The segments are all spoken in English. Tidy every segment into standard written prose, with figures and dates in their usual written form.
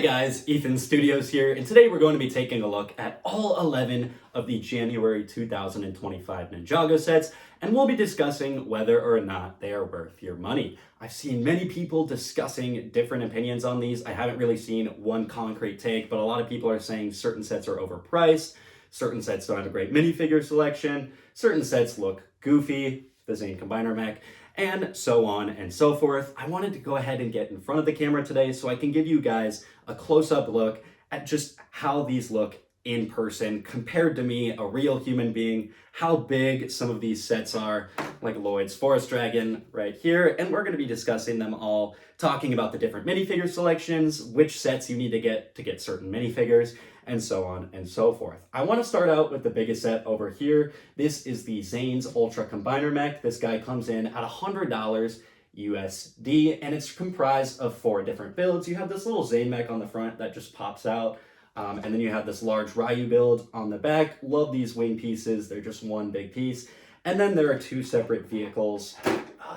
guys, Ethan Studios here, and today we're going to be taking a look at all 11 of the January 2025 Ninjago sets, and we'll be discussing whether or not they are worth your money. I've seen many people discussing different opinions on these. I haven't really seen one concrete take, but a lot of people are saying certain sets are overpriced, certain sets don't have a great minifigure selection, certain sets look goofy, the Zane Combiner Mech, and so on and so forth. I wanted to go ahead and get in front of the camera today so I can give you guys a close-up look at just how these look in person compared to me, a real human being, how big some of these sets are, like Lloyd's Forest Dragon right here, and we're going to be discussing them all, talking about the different minifigure selections, which sets you need to get certain minifigures, and so on and so forth. I want to start out with the biggest set over here. This is the Zane's Ultra Combiner Mech. This guy comes in at $100 USD, and it's comprised of 4 different builds. You have this little Zane mech on the front that just pops out, and then you have this large Ryu build on the back. Love these wing pieces. They're just one big piece. And then there are 2 separate vehicles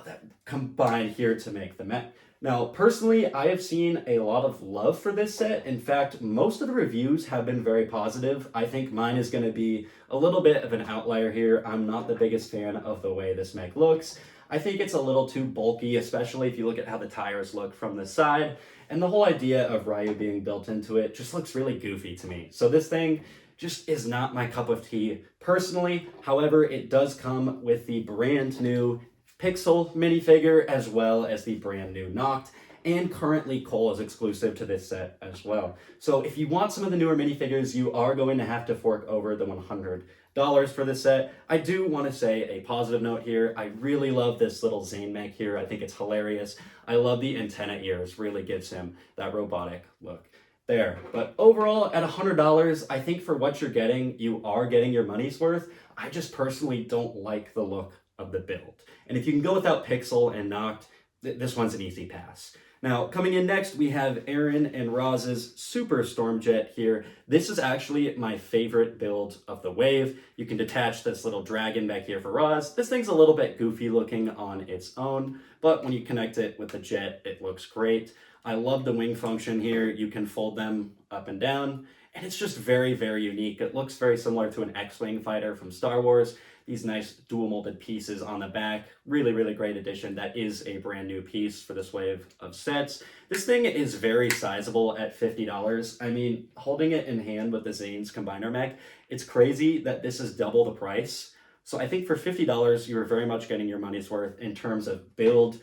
that combine here to make the mech. Now, personally, I have seen a lot of love for this set. In fact, most of the reviews have been very positive. I think mine is going to be a little bit of an outlier here. I'm not the biggest fan of the way this mech looks. I think it's a little too bulky, especially if you look at how the tires look from the side. And the whole idea of Ryu being built into it just looks really goofy to me. So this thing just is not my cup of tea personally. However, it does come with the brand new Pixel minifigure as well as the brand new Noct, and currently Cole is exclusive to this set as well. So if you want some of the newer minifigures, you are going to have to fork over the $100 for this set. I do want to say a positive note here. I really love this little Zane mech here. I think it's hilarious. I love the antenna ears, really gives him that robotic look there. But overall, at $100, I think for what you're getting, you are getting your money's worth. I just personally don't like the look of the build. And if you can go without Pixel and Noct, this one's an easy pass. Now, coming in next, we have Aaron and Roz's Super Stormjet here. This is actually my favorite build of the wave. You can detach this little dragon back here for Roz. This thing's a little bit goofy looking on its own, but when you connect it with the jet, it looks great. I love the wing function here. You can fold them up and down, and it's just very, very unique. It looks very similar to an X-Wing fighter from Star Wars. These nice dual molded pieces on the back. Really, really great addition. That is a brand new piece for this wave of sets. This thing is very sizable at $50. I mean, holding it in hand with the Zane's Combiner Mech, it's crazy that this is double the price. So I think for $50, you're very much getting your money's worth in terms of build,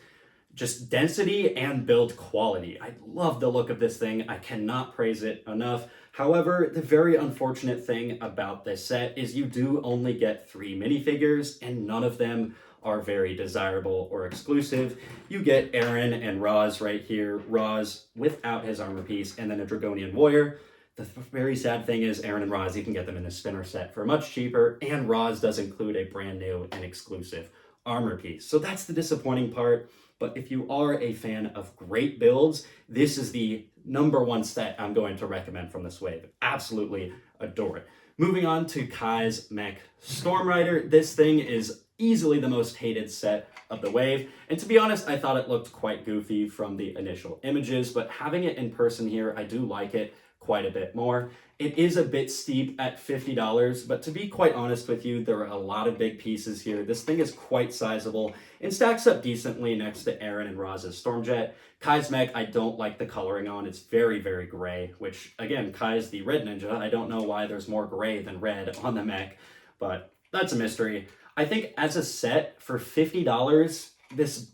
just density and build quality. I love the look of this thing. I cannot praise it enough. However, the very unfortunate thing about this set is you do only get 3 minifigures, and none of them are very desirable or exclusive. You get Aaron and Roz right here, Roz without his armor piece, and then a Dragonian warrior. The very sad thing is Aaron and Roz, you can get them in a spinner set for much cheaper, and Roz does include a brand new and exclusive armor piece. So that's the disappointing part. But if you are a fan of great builds, this is the #1 set I'm going to recommend from this wave. Absolutely adore it. Moving on to Kai's Mech Storm Rider. This thing is easily the most hated set of the wave. And to be honest, I thought it looked quite goofy from the initial images, but having it in person here, I do like it quite a bit more. It is a bit steep at $50, but to be quite honest with you, there are a lot of big pieces here. This thing is quite sizable and stacks up decently next to Aaron and Roz's Stormjet. Kai's mech, I don't like the coloring on. It's very, very gray, which again, Kai's the red ninja. I don't know why there's more gray than red on the mech, but that's a mystery. I think as a set for $50, this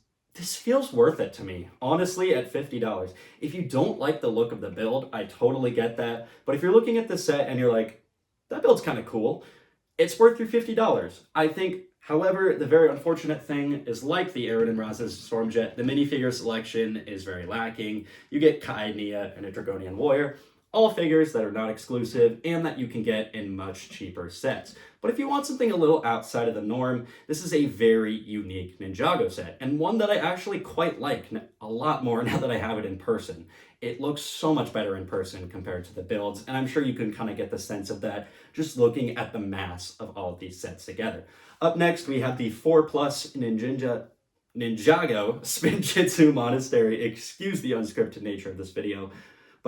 feels worth it to me, honestly, at $50. If you don't like the look of the build, I totally get that. But if you're looking at the set and you're like, that build's kind of cool, it's worth your $50. I think, however, the very unfortunate thing is, like the Aaron and Roz's Stormjet, the minifigure selection is very lacking. You get Kai, Nia, and a Dragonian warrior. All figures that are not exclusive and that you can get in much cheaper sets. But if you want something a little outside of the norm, this is a very unique Ninjago set, and one that I actually quite like a lot more now that I have it in person. It looks so much better in person compared to the builds, and I'm sure you can kind of get the sense of that just looking at the mass of all of these sets together. Up next, we have the 4+ Ninjago Spinjitsu Monastery. Excuse the unscripted nature of this video.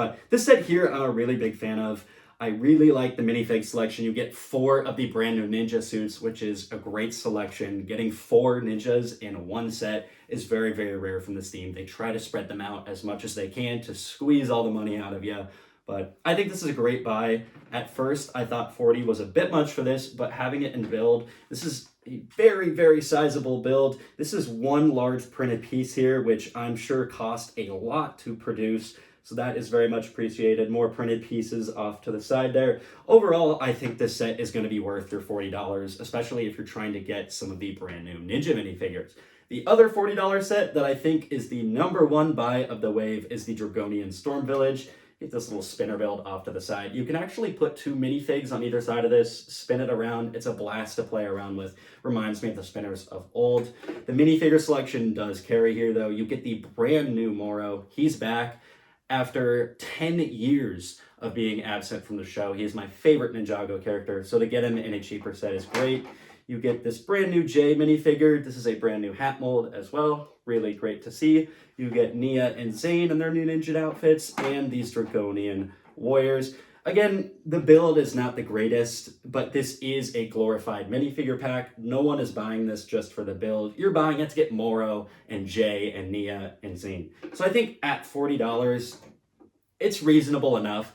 But this set here, I'm a really big fan of. I really like the minifig selection. You get 4 of the brand new ninja suits, which is a great selection. Getting 4 ninjas in one set is very, very rare from this team. They try to spread them out as much as they can to squeeze all the money out of you. But I think this is a great buy. At first, I thought 40 was a bit much for this, but having it in build, this is a very, very sizable build. This is one large printed piece here, which I'm sure cost a lot to produce. So that is very much appreciated. More printed pieces off to the side there. Overall, I think this set is going to be worth your $40, especially if you're trying to get some of the brand new Ninja minifigures. The other $40 set that I think is the #1 buy of the wave is the Dragonian Storm Village. Get this little spinner build off to the side. You can actually put 2 minifigs on either side of this, spin it around. It's a blast to play around with. Reminds me of the spinners of old. The minifigure selection does carry here though. You get the brand new Moro. He's back after 10 years of being absent from the show. He is my favorite Ninjago character, so to get him in a cheaper set is great. You get this brand new Jay minifigure. This is a brand new hat mold as well. Really great to see. You get Nia and Zane in their new ninja outfits and these Dragonian warriors. Again, the build is not the greatest, but this is a glorified minifigure pack. No one is buying this just for the build. You're buying it to get Moro and Jay and Nia and Zane. So I think at $40, it's reasonable enough.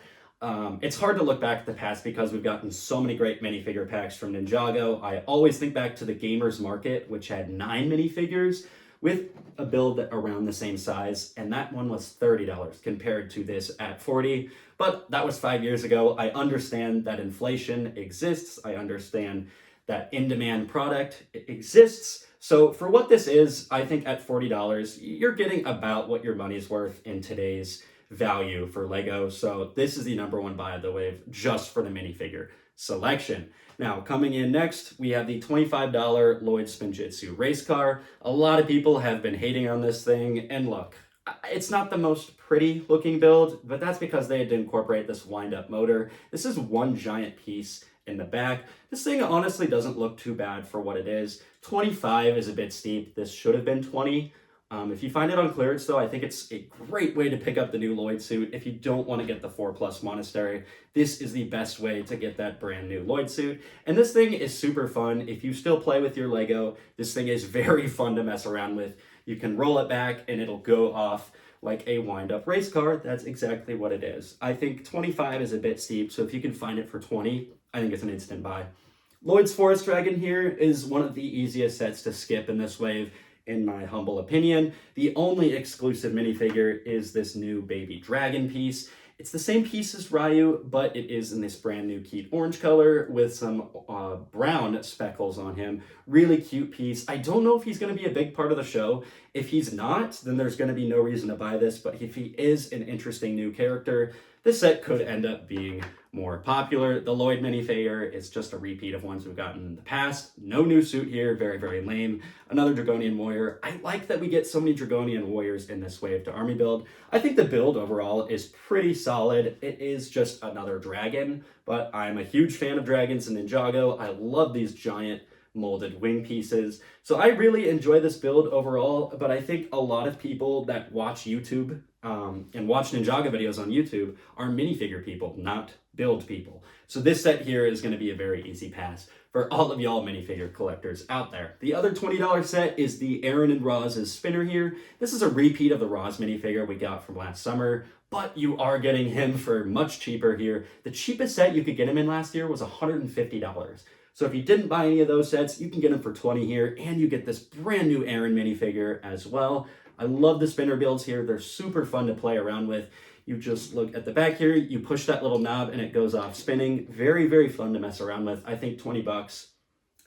It's hard to look back at the past because we've gotten so many great minifigure packs from Ninjago. I always think back to the Gamers Market, which had 9 minifigures with a build around the same size, and that one was $30 compared to this at $40. But that was 5 years ago. I understand that inflation exists. I understand that in-demand product exists. So for what this is, I think at $40, you're getting about what your money's worth in today's value for Lego. So this is the #1 buy of the wave just for the minifigure selection. Now, coming in next, we have the $25 Lloyd Spinjitsu race car. A lot of people have been hating on this thing, and look, it's not the most pretty looking build, but that's because they had to incorporate this wind-up motor. This is one giant piece in the back. This thing honestly doesn't look too bad for what it is. 25 is a bit steep. This should have been 20. If you find it on clearance though, I think it's a great way to pick up the new Lloyd suit. If you don't want to get the 4+ Monastery, this is the best way to get that brand new Lloyd suit. And this thing is super fun. If you still play with your Lego, this thing is very fun to mess around with. You can roll it back and it'll go off like a wind-up race car. That's exactly what it is. I think 25 is a bit steep, so if you can find it for 20, I think it's an instant buy. Lloyd's Forest Dragon here is one of the easiest sets to skip in this wave, in my humble opinion. The only exclusive minifigure is this new baby dragon piece. It's the same piece as Ryu, but it is in this brand new cute orange color with some brown speckles on him. Really cute piece. I don't know if he's going to be a big part of the show. If he's not, then there's going to be no reason to buy this, but if he is an interesting new character, this set could end up being more popular. The Lloyd minifigure is just a repeat of ones we've gotten in the past. No new suit here, very, very lame. Another Dragonian warrior. I like that we get so many Dragonian warriors in this wave to army build. I think the build overall is pretty solid. It is just another dragon, but I'm a huge fan of dragons in Ninjago. I love these giant molded wing pieces. So I really enjoy this build overall, but I think a lot of people that watch YouTube and watch Ninjago videos on YouTube are minifigure people, not build people. So this set here is going to be a very easy pass for all of y'all minifigure collectors out there. The other $20 set is the Aaron and Roz's spinner here. This is a repeat of the Roz minifigure we got from last summer, but you are getting him for much cheaper here. The cheapest set you could get him in last year was $150. So if you didn't buy any of those sets, you can get them for $20 here, and you get this brand new Aaron minifigure as well. I love the spinner builds here. They're super fun to play around with. You just look at the back here, you push that little knob and it goes off spinning. Very, very fun to mess around with. I think $20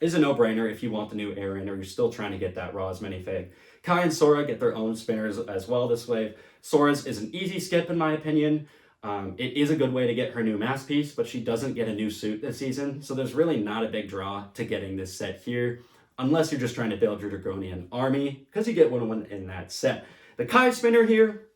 is a no-brainer if you want the new Aaron or you're still trying to get that Roz minifig. Kai and Sora get their own spinners as well this wave. Sora's is an easy skip in my opinion. It is a good way to get her new mask piece, but she doesn't get a new suit this season, so there's really not a big draw to getting this set here, unless you're just trying to build your Dragonian army, because you get one in that set. The Kai spinner here,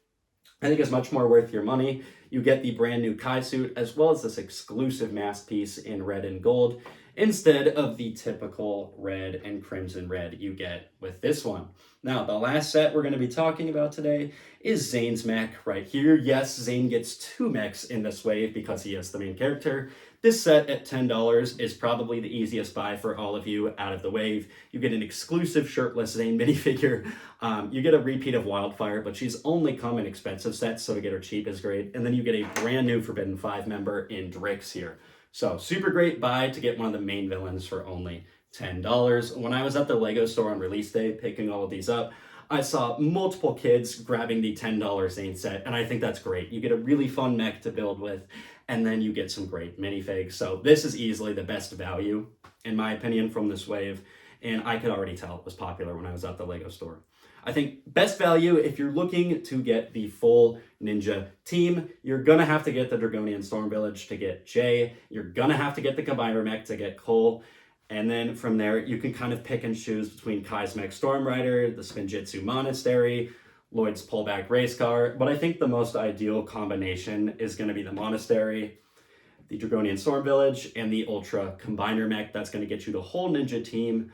I think is much more worth your money. You get the brand new Kai suit, as well as this exclusive mask piece in red and gold. instead of the typical red and crimson red you get with this one. Now, the last set we're going to be talking about today is Zane's mech right here. Yes, Zane gets 2 mechs in this wave because he is the main character. This set at $10 is probably the easiest buy for all of you out of the wave. You get an exclusive shirtless Zane minifigure. You get a repeat of Wildfire, but she's only come in expensive sets, so to get her cheap is great. And then you get a brand new Forbidden 5 member in Drix here. So super great buy to get one of the main villains for only $10. When I was at the Lego store on release day picking all of these up, I saw multiple kids grabbing the $10 Zane set, and I think that's great. You get a really fun mech to build with, and then you get some great minifigs. So this is easily the best value, in my opinion, from this wave, and I could already tell it was popular when I was at the Lego store. I think best value, if you're looking to get the full ninja team, you're gonna have to get the Dragonian Storm Village to get Jay. You're gonna have to get the Combiner Mech to get Cole. And then from there, you can kind of pick and choose between Kai's Mech Storm Rider, the Spinjitsu Monastery, Lloyd's pullback race car. But I think the most ideal combination is gonna be the Monastery, the Dragonian Storm Village, and the Ultra Combiner Mech. That's gonna get you the whole ninja team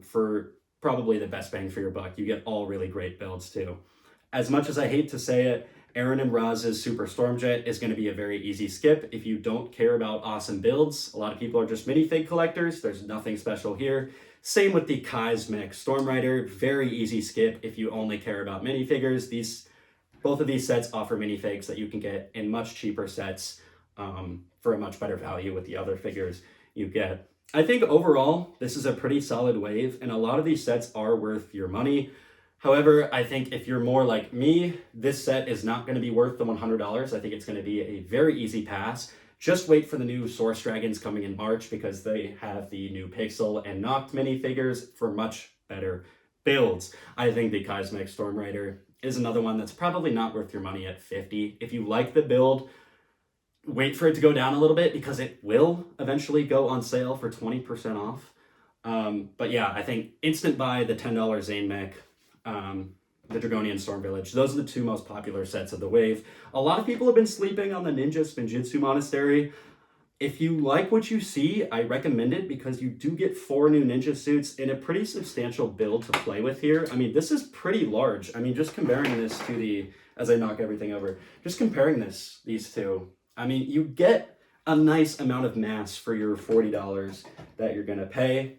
for probably the best bang for your buck. You get all really great builds too. As much as I hate to say it, Aaron and Roz's Super Stormjet is going to be a very easy skip if you don't care about awesome builds. A lot of people are just minifig collectors. There's nothing special here. Same with the Kai's Mech Storm Rider. Very easy skip if you only care about minifigures. Both of these sets offer minifigs that you can get in much cheaper sets for a much better value with the other figures you get. I think overall, this is a pretty solid wave, and a lot of these sets are worth your money. However, I think if you're more like me, this set is not going to be worth the $100. I think it's going to be a very easy pass. Just wait for the new Source Dragons coming in March because they have the new Pixel and Noct minifigures for much better builds. I think the Kai's Mech Storm Rider is another one that's probably not worth your money at $50. If you like the build, wait for it to go down a little bit because it will eventually go on sale for 20% off. But yeah, I think instant buy the $10 Zane mech, the Dragonian Storm Village. Those are the 2 most popular sets of the wave. A lot of people have been sleeping on the Ninja Spinjitsu Monastery. If you like what you see, I recommend it because you do get 4 new ninja suits in a pretty substantial build to play with here. I mean, this is pretty large. I mean, just comparing this to the, as I knock everything over, just comparing these two, I mean, you get a nice amount of mass for your $40 that you're gonna pay.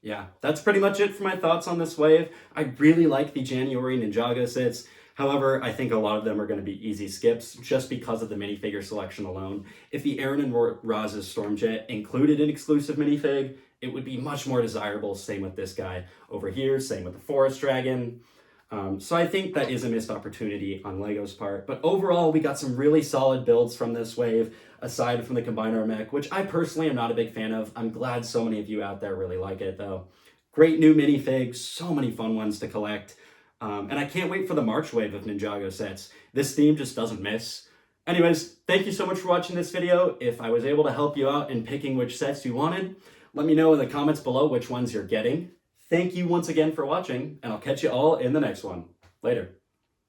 Yeah, that's pretty much it for my thoughts on this wave. I really like the January Ninjago sets. However, I think a lot of them are going to be easy skips just because of the minifigure selection alone. If the Aaron and Roz's Stormjet included an exclusive minifig, it would be much more desirable. Same with this guy over here, same with the Forest Dragon. So I think that is a missed opportunity on LEGO's part. But overall, we got some really solid builds from this wave, aside from the Combiner Mech, which I personally am not a big fan of. I'm glad so many of you out there really like it, though. Great new minifigs, so many fun ones to collect. And I can't wait for the March wave of Ninjago sets. This theme just doesn't miss. Anyways, thank you so much for watching this video. If I was able to help you out in picking which sets you wanted, let me know in the comments below which ones you're getting. Thank you once again for watching, and I'll catch you all in the next one. Later.